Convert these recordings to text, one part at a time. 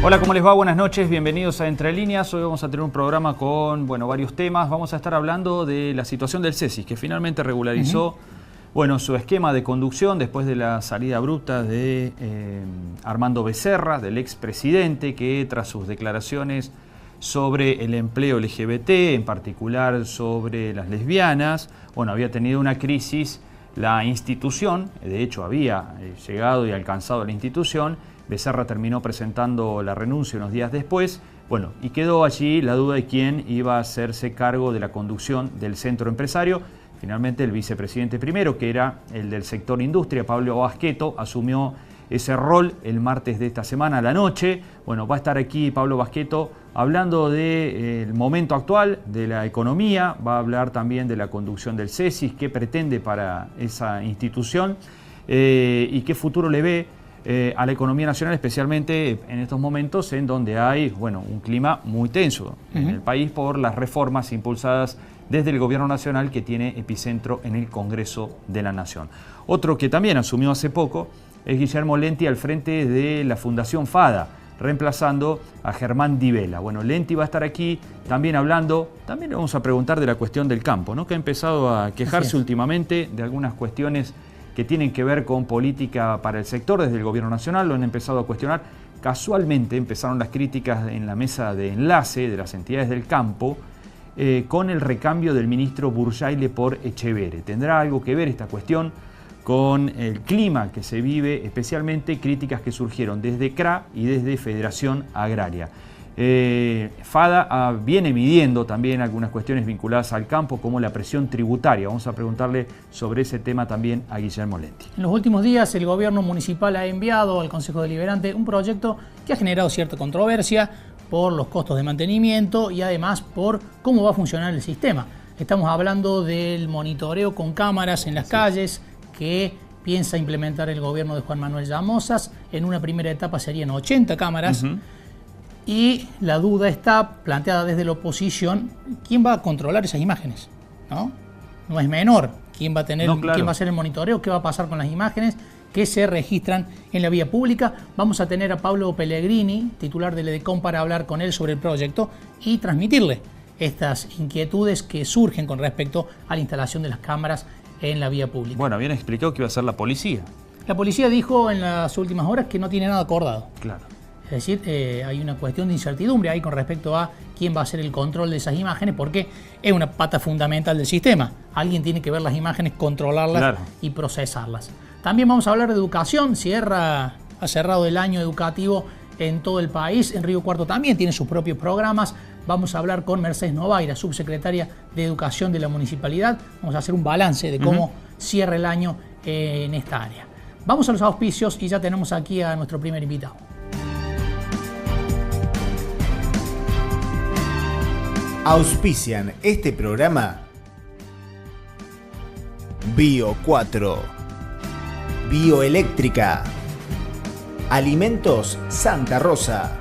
Hola, ¿cómo les va? Buenas noches, bienvenidos a Entre Líneas. Hoy vamos a tener un programa con varios temas. Vamos a estar hablando de la situación del CESIS, que finalmente regularizó su esquema de conducción después de la salida abrupta de Armando Becerra, del expresidente, que tras sus declaraciones sobre el empleo LGBT, en particular sobre las lesbianas, había tenido una crisis la institución. De hecho había llegado y alcanzado la institución. Becerra terminó presentando la renuncia unos días después, y quedó allí la duda de quién iba a hacerse cargo de la conducción del centro empresario. Finalmente el vicepresidente primero, que era el del sector industria, Pablo Basqueto, asumió ese rol el martes de esta semana a la noche. Va a estar aquí Pablo Basqueto hablando del momento actual de la economía, va a hablar también de la conducción del CESIS, qué pretende para esa institución y qué futuro le ve a la economía nacional, especialmente en estos momentos en donde hay un clima muy tenso en el país por las reformas impulsadas desde el gobierno nacional, que tiene epicentro en el Congreso de la Nación. Otro que también asumió hace poco es Guillermo Lenti al frente de la Fundación FADA, reemplazando a Germán Di Vela. Lenti va a estar aquí también hablando, también le vamos a preguntar de la cuestión del campo, que ha empezado a quejarse últimamente de algunas cuestiones que tienen que ver con política para el sector desde el gobierno nacional. Lo han empezado a cuestionar. Casualmente empezaron las críticas en la mesa de enlace de las entidades del campo con el recambio del ministro Burjaile por Echeverre. ¿Tendrá algo que ver esta cuestión con el clima que se vive, especialmente críticas que surgieron desde CRA y desde Federación Agraria? FADA viene midiendo también algunas cuestiones vinculadas al campo, como la presión tributaria. Vamos a preguntarle sobre ese tema también a Guillermo Lenti. En los últimos días el gobierno municipal ha enviado al Consejo Deliberante un proyecto que ha generado cierta controversia por los costos de mantenimiento y además por cómo va a funcionar el sistema. Estamos hablando del monitoreo con cámaras en las calles que piensa implementar el gobierno de Juan Manuel Llamosas. En una primera etapa serían 80 cámaras. Y la duda está planteada desde la oposición: ¿quién va a controlar esas imágenes? No es menor. ¿Quién va a tener, quién va a hacer el monitoreo? ¿Qué va a pasar con las imágenes que se registran en la vía pública? Vamos a tener a Pablo Pellegrini, titular del EDECOM, para hablar con él sobre el proyecto y transmitirle estas inquietudes que surgen con respecto a la instalación de las cámaras en la vía pública. Habían explicado que iba a ser la policía. La policía dijo en las últimas horas que no tiene nada acordado. Claro. Es decir, hay una cuestión de incertidumbre ahí con respecto a quién va a hacer el control de esas imágenes, porque es una pata fundamental del sistema. Alguien tiene que ver las imágenes, controlarlas y procesarlas. También vamos a hablar de educación. Ha cerrado el año educativo en todo el país. En Río Cuarto también tiene sus propios programas. Vamos a hablar con Mercedes Novaira, subsecretaria de Educación de la Municipalidad. Vamos a hacer un balance de cómo cierra el año en esta área. Vamos a los auspicios y ya tenemos aquí a nuestro primer invitado. Auspician este programa Bio 4, Bioeléctrica, Alimentos Santa Rosa,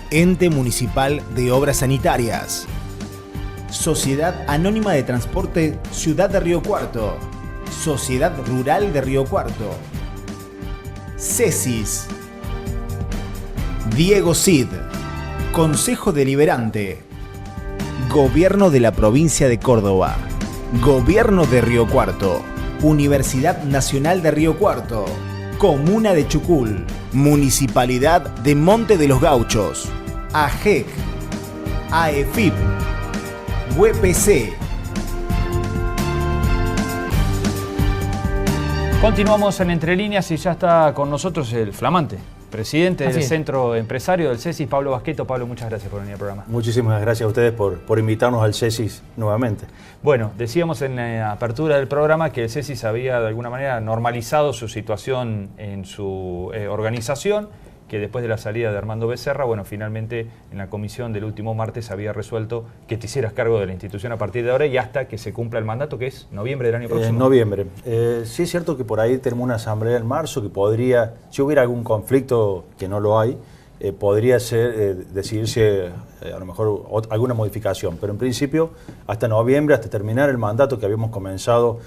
Ente Municipal de Obras Sanitarias, Sociedad Anónima de Transporte Ciudad de Río Cuarto, Sociedad Rural de Río Cuarto, CESIS, Diego Cid, Consejo Deliberante, Gobierno de la Provincia de Córdoba, Gobierno de Río Cuarto, Universidad Nacional de Río Cuarto, Comuna de Chucul, Municipalidad de Monte de los Gauchos, AGEC, AEFIP, UEPC. Continuamos en Entre Líneas y ya está con nosotros el flamante presidente del Centro Empresario del CESIS, Pablo Basqueto. Pablo, muchas gracias por venir al programa. Muchísimas gracias a ustedes por invitarnos al CESIS nuevamente. Decíamos en la apertura del programa que el CESIS había de alguna manera normalizado su situación en su organización, que después de la salida de Armando Becerra, finalmente en la comisión del último martes había resuelto que te hicieras cargo de la institución a partir de ahora y hasta que se cumpla el mandato, que es noviembre del año próximo. Noviembre. Sí es cierto que por ahí tenemos una asamblea en marzo que podría, si hubiera algún conflicto, que no lo hay, podría ser decidirse a lo mejor alguna modificación, pero en principio hasta noviembre, hasta terminar el mandato que habíamos comenzado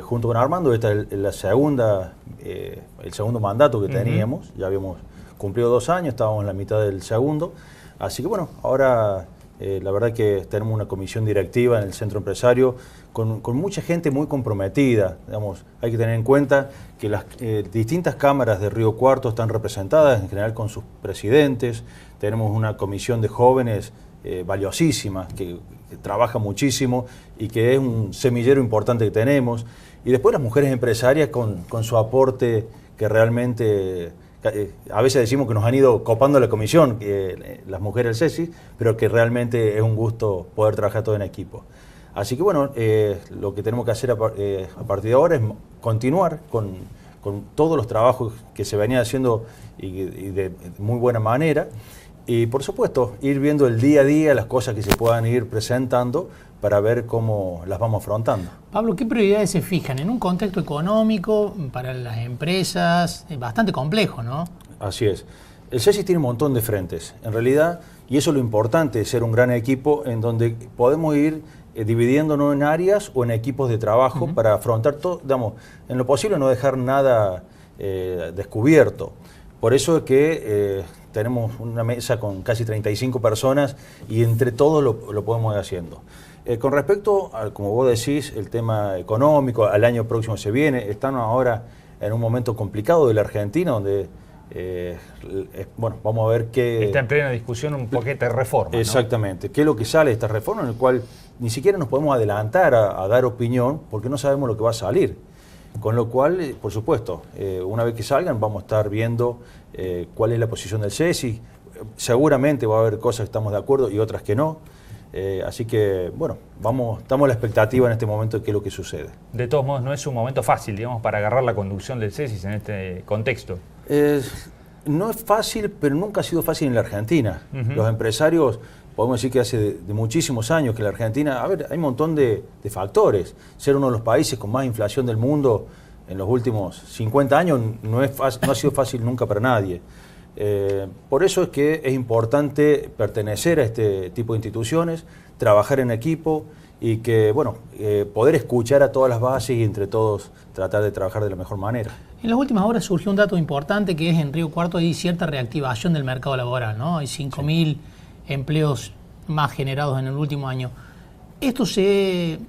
junto con Armando. Esta es el segundo mandato que teníamos, ya habíamos cumplido 2 años, estábamos en la mitad del segundo. Así que bueno, ahora la verdad que tenemos una comisión directiva en el centro empresario con mucha gente muy comprometida. Digamos, hay que tener en cuenta que las distintas cámaras de Río Cuarto están representadas en general con sus presidentes. Tenemos una comisión de jóvenes valiosísima que trabaja muchísimo y que es un semillero importante que tenemos. Y después las mujeres empresarias con su aporte que realmente... a veces decimos que nos han ido copando la comisión, las mujeres del CESIS, pero que realmente es un gusto poder trabajar todo en equipo. Así que bueno, lo que tenemos que hacer a partir de ahora es continuar con todos los trabajos que se venían haciendo y de muy buena manera. Y por supuesto, ir viendo el día a día las cosas que se puedan ir presentando para ver cómo las vamos afrontando. Pablo, ¿qué prioridades se fijan en un contexto económico para las empresas bastante complejo, no? Así es. El CESIS tiene un montón de frentes, en realidad, y eso es lo importante de ser un gran equipo en donde podemos ir dividiéndonos en áreas o en equipos de trabajo para afrontar todo, digamos, en lo posible no dejar nada descubierto. Por eso es que tenemos una mesa con casi 35 personas y entre todos lo podemos ir haciendo. Con respecto a, como vos decís, el tema económico, al año próximo se viene, están ahora en un momento complicado de la Argentina, donde, bueno, vamos a ver qué... Está en plena discusión un paquete de reforma, exactamente, ¿no? ¿Qué es lo que sale de esta reforma en el cual ni siquiera nos podemos adelantar a dar opinión porque no sabemos lo que va a salir? Con lo cual, por supuesto, una vez que salgan vamos a estar viendo cuál es la posición del CESIS. Seguramente va a haber cosas que estamos de acuerdo y otras que no. Así que, bueno, estamos a la expectativa en este momento de qué es lo que sucede. De todos modos, no es un momento fácil, digamos, para agarrar la conducción del CESIS en este contexto. No es fácil, pero nunca ha sido fácil en la Argentina. Los empresarios, podemos decir que hace de muchísimos años que la Argentina, a ver, hay un montón de factores. Ser uno de los países con más inflación del mundo en los últimos 50 años no ha sido fácil nunca para nadie. Por eso es que es importante pertenecer a este tipo de instituciones, trabajar en equipo y que, bueno, poder escuchar a todas las bases y entre todos tratar de trabajar de la mejor manera. En las últimas horas surgió un dato importante que es en Río Cuarto hay cierta reactivación del mercado laboral, ¿no? Hay 5.000 empleos más generados en el último año. ¿Esto se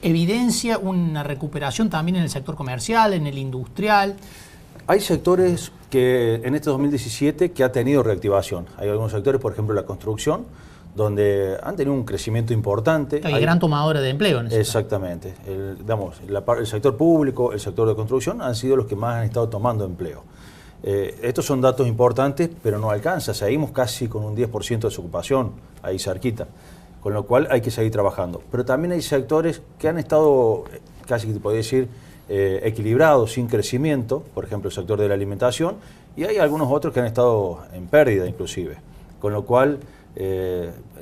evidencia una recuperación también en el sector comercial, en el industrial? Hay sectores que en este 2017 que ha tenido reactivación. Hay algunos sectores, por ejemplo la construcción, donde han tenido un crecimiento importante. Hay gran tomadora de empleo. Exactamente. El sector público, el sector de construcción han sido los que más han estado tomando empleo. Estos son datos importantes, pero no alcanza. Seguimos casi con un 10% de desocupación ahí cerquita, con lo cual hay que seguir trabajando. Pero también hay sectores que han estado, casi que te podría decir, equilibrados, sin crecimiento, por ejemplo el sector de la alimentación, y hay algunos otros que han estado en pérdida inclusive, con lo cual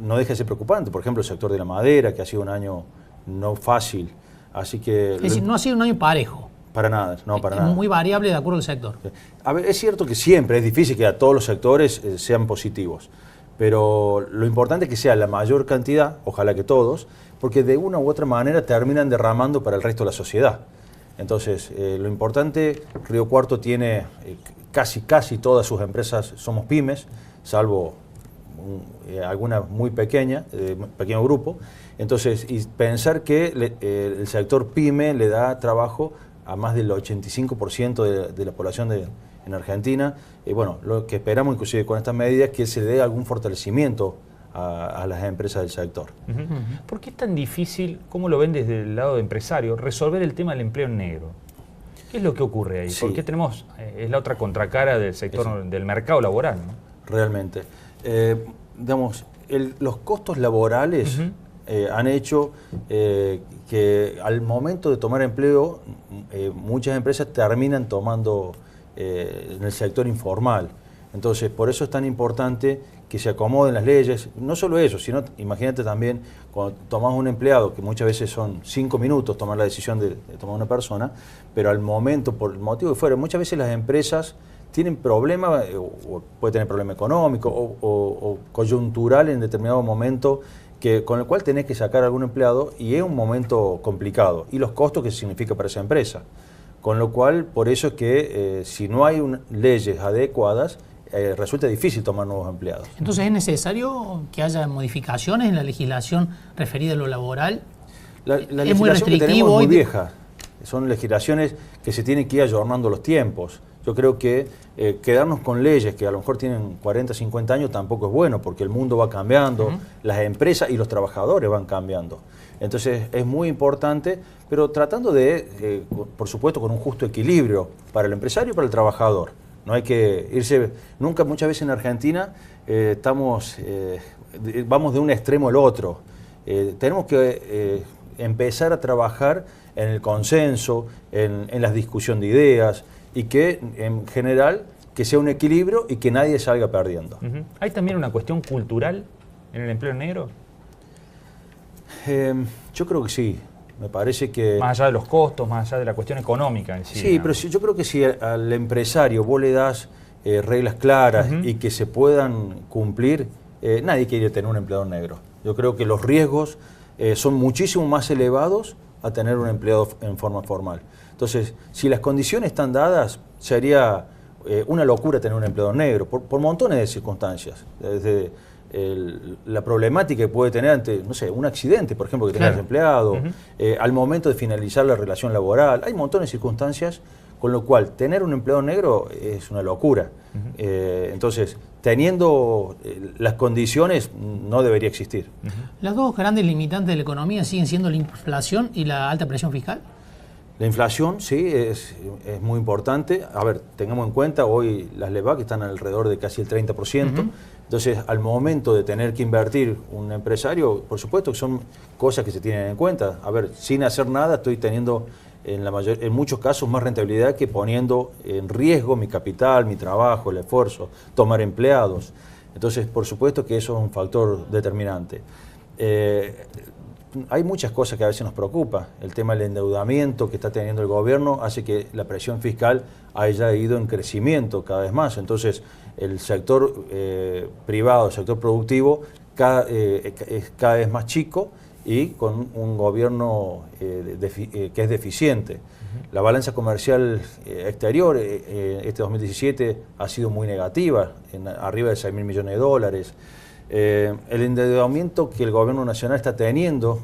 no deja de ser preocupante. Por ejemplo el sector de la madera, que ha sido un año no fácil, así que... Es decir, no ha sido un año parejo. Para nada, no, para nada. Es muy variable de acuerdo al sector. A ver, es cierto que siempre es difícil que a todos los sectores sean positivos, pero lo importante es que sea la mayor cantidad, ojalá que todos, porque de una u otra manera terminan derramando para el resto de la sociedad. Entonces, lo importante, Río Cuarto tiene casi todas sus empresas, somos pymes, salvo alguna muy pequeña, pequeño grupo. Entonces, y pensar que el sector pyme le da trabajo a más del 85% de la población en Argentina. Bueno, lo que esperamos inclusive con estas medidas es que se dé algún fortalecimiento a las empresas del sector. ¿Por qué es tan difícil, cómo lo ven desde el lado de empresario, resolver el tema del empleo en negro? ¿Qué es lo que ocurre ahí? Sí. ¿Por qué tenemos, es la otra contracara del sector, del mercado laboral, ¿no? Realmente. Digamos, los costos laborales han hecho que al momento de tomar empleo, muchas empresas terminan tomando en el sector informal. Entonces, por eso es tan importante que se acomoden las leyes. No solo eso, sino imagínate también cuando tomas un empleado, que muchas veces son 5 minutos tomar la decisión de tomar una persona, pero al momento, por el motivo que fuera, muchas veces las empresas tienen problemas, o puede tener problema económico o coyuntural en determinado momento, con el cual tenés que sacar a algún empleado y es un momento complicado. Y los costos que significa para esa empresa. Con lo cual, por eso es que si no hay leyes adecuadas, resulta difícil tomar nuevos empleados. Entonces, ¿es necesario que haya modificaciones en la legislación referida a lo laboral? La legislación que tenemos es muy vieja. Son legislaciones que se tienen que ir ayornando los tiempos. Yo creo que quedarnos con leyes que a lo mejor tienen 40, 50 años tampoco es bueno, porque el mundo va cambiando, las empresas y los trabajadores van cambiando. Entonces es muy importante, pero tratando de, por supuesto, con un justo equilibrio para el empresario y para el trabajador. No hay que irse, muchas veces en Argentina vamos de un extremo al otro. Tenemos que empezar a trabajar en el consenso, en la discusión de ideas, y que en general que sea un equilibrio y que nadie salga perdiendo. ¿Hay también una cuestión cultural en el empleo negro? Yo creo que sí. Me parece que... Más allá de los costos, más allá de la cuestión económica en sí. Sí, pero yo creo que si al empresario vos le das reglas claras y que se puedan cumplir, nadie quiere tener un empleador negro. Yo creo que los riesgos son muchísimo más elevados a tener un empleado en forma formal. Entonces, si las condiciones están dadas, sería una locura tener un empleador negro, por montones de circunstancias. Desde la problemática que puede tener ante, no sé, un accidente, por ejemplo, que tengas empleado, al momento de finalizar la relación laboral. Hay montones de circunstancias, con lo cual tener un empleado negro es una locura. Entonces, teniendo las condiciones, no debería existir. ¿Las dos grandes limitantes de la economía siguen siendo la inflación y la alta presión fiscal? La inflación, sí, es muy importante. A ver, tengamos en cuenta hoy las LEVAC están alrededor de casi el 30%. Entonces, al momento de tener que invertir un empresario, por supuesto que son cosas que se tienen en cuenta. A ver, sin hacer nada estoy teniendo en muchos casos más rentabilidad que poniendo en riesgo mi capital, mi trabajo, el esfuerzo, tomar empleados. Entonces, por supuesto que eso es un factor determinante. Hay muchas cosas que a veces nos preocupa. El tema del endeudamiento que está teniendo el gobierno hace que la presión fiscal haya ido en crecimiento cada vez más. Entonces, el sector privado, el sector productivo, es cada vez más chico y con un gobierno que es deficiente. La balanza comercial exterior este 2017 ha sido muy negativa, arriba de 6.000 millones de dólares. El endeudamiento que el gobierno nacional está teniendo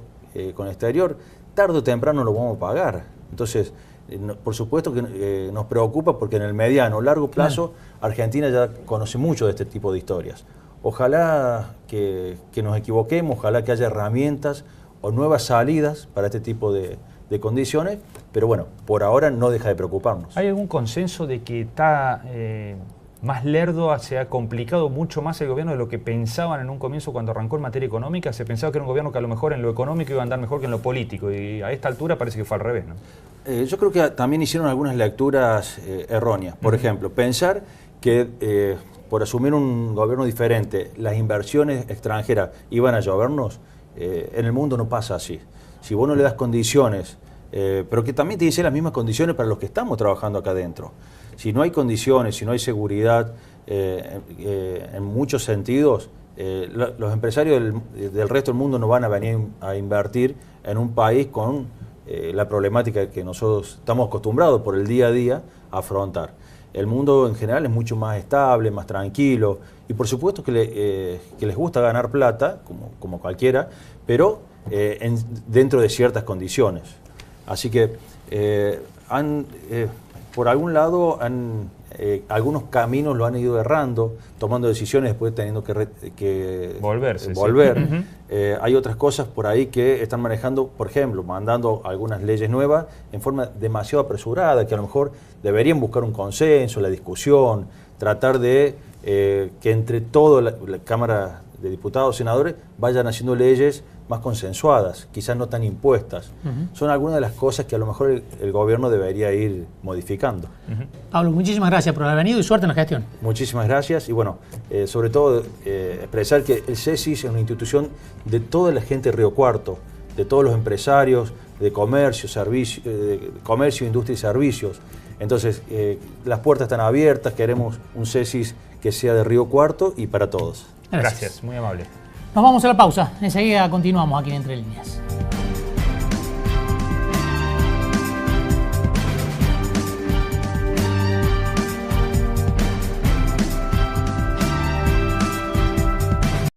con el exterior, tarde o temprano lo vamos a pagar. Entonces, por supuesto que nos preocupa porque en el mediano o largo plazo Argentina ya conoce mucho de este tipo de historias. Ojalá que nos equivoquemos, ojalá que haya herramientas o nuevas salidas para este tipo de condiciones, pero bueno, por ahora no deja de preocuparnos. ¿Hay algún consenso de que está más lerdo, se ha complicado mucho más el gobierno de lo que pensaban en un comienzo cuando arrancó en materia económica? Se pensaba que era un gobierno que a lo mejor en lo económico iba a andar mejor que en lo político y a esta altura parece que fue al revés, ¿no? Yo creo que también hicieron algunas lecturas erróneas. Por ejemplo, pensar que por asumir un gobierno diferente las inversiones extranjeras iban a llovernos, en el mundo no pasa así. Si vos no le das condiciones, pero que también te dice las mismas condiciones para los que estamos trabajando acá adentro. Si no hay condiciones, si no hay seguridad, en muchos sentidos, los empresarios del resto del mundo no van a venir a invertir en un país con la problemática que nosotros estamos acostumbrados por el día a día a afrontar. El mundo en general es mucho más estable, más tranquilo, y por supuesto que les gusta ganar plata, como cualquiera, pero dentro de ciertas condiciones. Así que por algún lado algunos caminos lo han ido errando, tomando decisiones después teniendo que volverse. Sí. Hay otras cosas por ahí que están manejando, por ejemplo, mandando algunas leyes nuevas en forma demasiado apresurada, que a lo mejor deberían buscar un consenso, la discusión, tratar de que entre toda la Cámara de Diputados, senadores, vayan haciendo leyes más consensuadas, quizás no tan impuestas. Son algunas de las cosas que a lo mejor el gobierno debería ir modificando. Pablo, muchísimas gracias por haber venido y suerte en la gestión. Muchísimas gracias y bueno, sobre todo expresar que el CESIS es una institución de toda la gente de Río Cuarto, de todos los empresarios, de comercio, industria y servicios. Entonces, las puertas están abiertas, queremos un CESIS que sea de Río Cuarto y para todos. Gracias, muy amable. Nos vamos a la pausa, enseguida continuamos aquí en Entre Líneas.